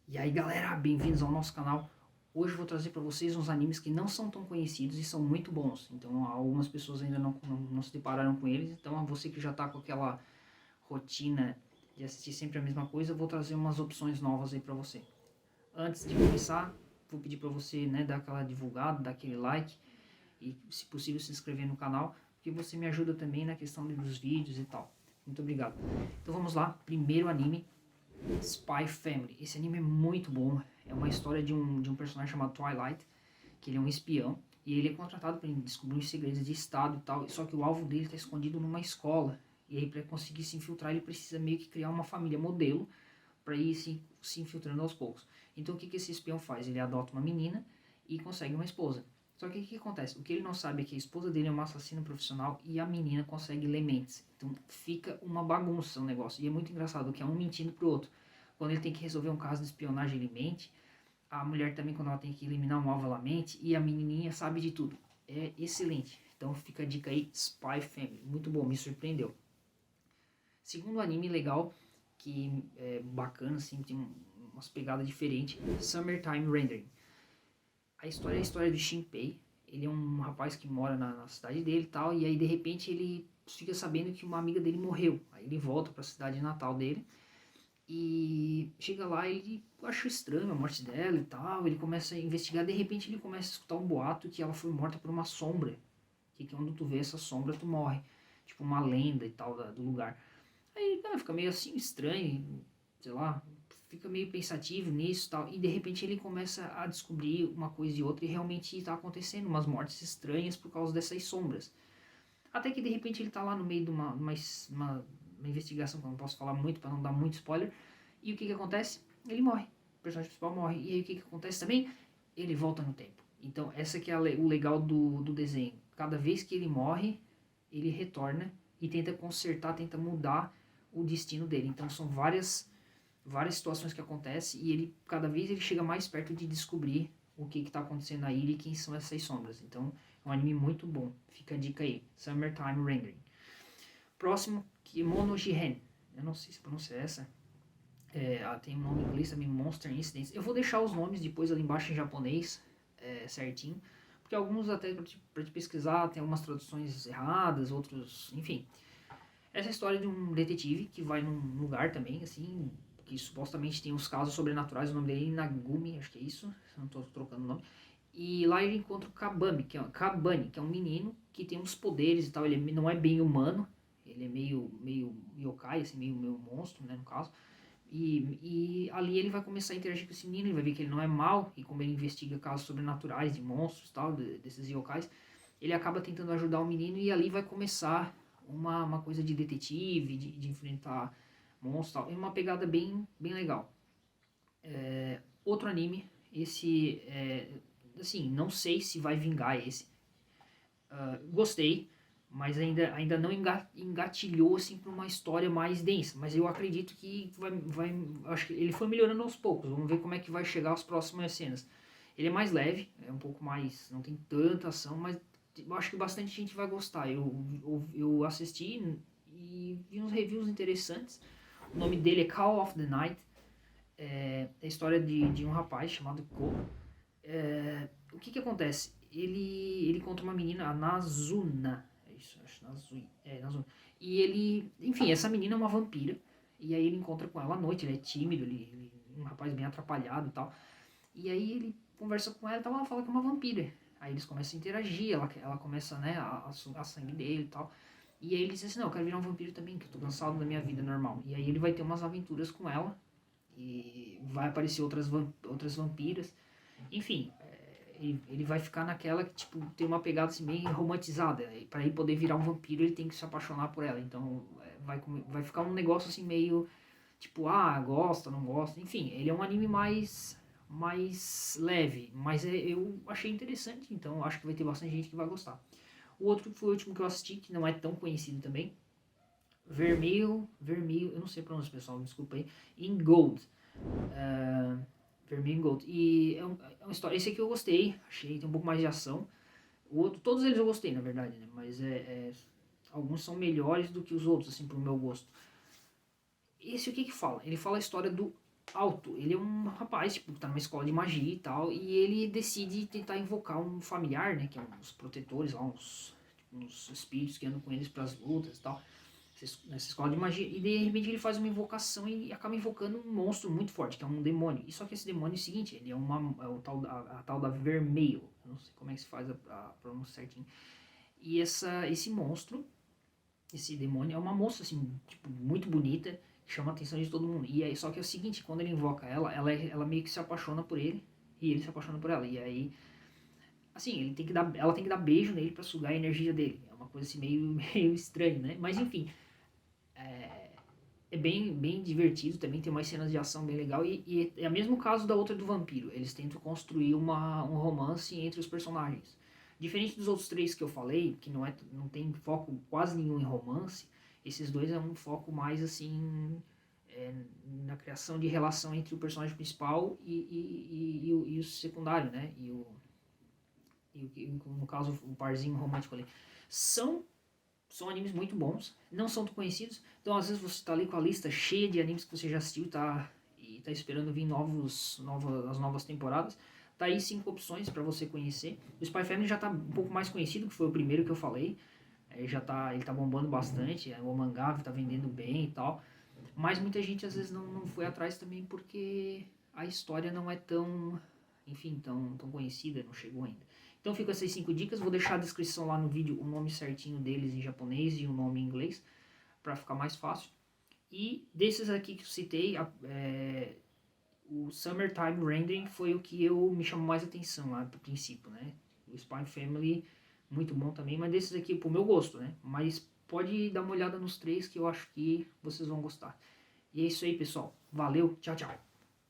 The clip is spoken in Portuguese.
E aí galera, bem-vindos ao nosso canal. Hoje eu vou trazer para vocês uns animes que não são tão conhecidos e são muito bons. Então algumas pessoas ainda não se depararam com eles. Então a você que já está com aquela rotina de assistir sempre a mesma coisa, eu vou trazer umas opções novas aí para você. Antes de começar, vou pedir para você dar aquela divulgada, dar aquele like e se possível se inscrever no canal, porque você me ajuda também na questão dos vídeos e tal. Muito obrigado. Então vamos lá, primeiro anime, Spy Family. Esse anime é muito bom. É uma história de um personagem chamado Twilight, que ele é um espião, e ele é contratado para descobrir os segredos de Estado e tal, só que o alvo dele está escondido numa escola. E aí, para conseguir se infiltrar, ele precisa meio que criar uma família modelo para ir se infiltrando aos poucos. Então, o que esse espião faz? Ele adota uma menina e consegue uma esposa. Só que o que acontece? O que ele não sabe é que a esposa dele é uma assassina profissional e a menina consegue ler mentes. Então fica uma bagunça o negócio. E é muito engraçado que é um mentindo pro outro. Quando ele tem que resolver um caso de espionagem, ele mente. A mulher também, quando ela tem que eliminar um alvo, ela mente. E a menininha sabe de tudo. É excelente. Então fica a dica aí, Spy Family. Muito bom, me surpreendeu. Segundo anime legal, que é bacana, assim, tem umas pegadas diferentes, Summertime Rendering. A história é a história do Shinpei. Ele é um rapaz que mora na cidade dele e tal, e aí de repente ele fica sabendo que uma amiga dele morreu. Aí ele volta para a cidade natal dele e chega lá e ele acha estranho a morte dela e tal. Ele começa a investigar, de repente ele começa a escutar um boato que ela foi morta por uma sombra. Que quando tu vê essa sombra tu morre. Tipo uma lenda e tal do lugar. Aí cara, fica meio assim estranho, sei lá, fica meio pensativo nisso e tal. E de repente ele começa a descobrir uma coisa e outra e realmente está acontecendo umas mortes estranhas por causa dessas sombras. Até que de repente ele está lá no meio de uma investigação, que eu não posso falar muito para não dar muito spoiler. E o que acontece? Ele morre. O personagem principal morre. E aí o que acontece também? Ele volta no tempo. Então essa que é o legal do desenho. Cada vez que ele morre, ele retorna e tenta consertar, tenta mudar o destino dele. Então são várias situações que acontecem e ele cada vez ele chega mais perto de descobrir o que está acontecendo na ilha e quem são essas sombras. Então é um anime muito bom. Fica a dica aí. Summertime Rendering. Próximo, Kimono Jihen. Eu não sei se pronuncia essa. Tem um nome em inglês também, Monster Incidents. Eu vou deixar os nomes depois ali embaixo em japonês, certinho. Porque alguns até para te pesquisar tem algumas traduções erradas, outros, enfim. Essa é a história de um detetive que vai num lugar também, assim, que supostamente tem uns casos sobrenaturais. O nome dele é Inagumi, acho que é isso, se eu não estou trocando o nome. E lá ele encontra o Kabani, que é um menino que tem uns poderes e tal. Ele não é bem humano, ele é meio yokai, assim, meio monstro, né, no caso. E ali ele vai começar a interagir com esse menino, ele vai ver que ele não é mal, e como ele investiga casos sobrenaturais de monstros e tal, desses yokais, ele acaba tentando ajudar o menino e ali vai começar uma coisa de detetive, de enfrentar monstros e tal. É uma pegada bem legal. Outro anime, esse, assim, não sei se vai vingar esse. Gostei, mas ainda não engatilhou assim para uma história mais densa. Mas eu acredito que acho que ele foi melhorando aos poucos. Vamos ver como é que vai chegar as próximas cenas. Ele é mais leve, é um pouco mais, não tem tanta ação, mas eu acho que bastante gente vai gostar. Eu assisti e vi uns reviews interessantes. O nome dele é Call of the Night. É a história de um rapaz chamado Ko. O que acontece? Ele encontra uma menina, a Nazuna. É isso, acho Nazui. Nazuna. E ele, enfim, essa menina é uma vampira. E aí ele encontra com ela à noite, ele é tímido, ele é um rapaz bem atrapalhado e tal. E aí ele conversa com ela e tal, ela fala que é uma vampira. Aí eles começam a interagir, ela começa, né, a sugar sangue dele e tal. E aí ele diz assim, não, eu quero virar um vampiro também, que eu tô cansado da minha vida normal. E aí ele vai ter umas aventuras com ela. E vai aparecer outras vampiras. Enfim, ele vai ficar naquela que, tipo, tem uma pegada assim meio romantizada. E pra ele poder virar um vampiro, ele tem que se apaixonar por ela. Então, vai ficar um negócio assim meio, tipo, gosta, não gosta. Enfim, ele é um anime mais leve, mas eu achei interessante, então acho que vai ter bastante gente que vai gostar. O outro foi o último que eu assisti, que não é tão conhecido também, Vermelho, eu não sei pronunciar, pessoal, me desculpa aí, In Gold. Uh, Vermelho in Gold. E é uma história. Esse aqui eu gostei, achei tem um pouco mais de ação. O outro, todos eles eu gostei, na verdade, né? Mas alguns são melhores do que os outros, assim, pro meu gosto. Esse o que fala? Ele fala a história do alto. Ele é um rapaz, tipo, que tá numa escola de magia e tal, e ele decide tentar invocar um familiar, né, que é uns protetores lá, uns espíritos que andam com eles pras lutas e tal, nessa escola de magia, e de repente ele faz uma invocação e acaba invocando um monstro muito forte, que é um demônio. E só que esse demônio é o seguinte, ele é o tal, a tal da Vermeil, eu não sei como é que se faz a pronúncia certinho. E esse monstro, esse demônio, é uma moça, assim, tipo, muito bonita, que chama a atenção de todo mundo. E aí, só que é o seguinte, quando ele invoca ela meio que se apaixona por ele, e ele se apaixona por ela. E aí, assim, ela tem que dar beijo nele pra sugar a energia dele. É uma coisa assim meio estranha, né? Mas enfim, é bem divertido também, tem umas cenas de ação bem legal. E é o mesmo caso da outra do vampiro. Eles tentam construir um romance entre os personagens. Diferente dos outros três que eu falei, que não tem foco quase nenhum em romance, esses dois é um foco mais assim é, na criação de relação entre o personagem principal e o secundário, né? No caso, o parzinho romântico ali. São são animes muito bons, não são tão conhecidos, então às vezes você tá ali com a lista cheia de animes que você já assistiu e tá esperando vir as novas temporadas. Tá aí 5 opções para você conhecer. O Spy Family já tá um pouco mais conhecido, que foi o primeiro que eu falei. Ele tá bombando bastante, o mangá tá vendendo bem e tal. Mas muita gente às vezes não foi atrás também porque a história não é tão, enfim, tão conhecida, não chegou ainda. Então ficam essas 5 dicas, vou deixar a descrição lá no vídeo, o nome certinho deles em japonês e o nome em inglês, para ficar mais fácil. E desses aqui que eu citei, o Summertime Rendering foi o que me chamou mais atenção lá do princípio, né? O Spy Family, muito bom também, mas desses aqui, pro meu gosto, né? Mas pode dar uma olhada nos três que eu acho que vocês vão gostar. E é isso aí, pessoal. Valeu, tchau, tchau.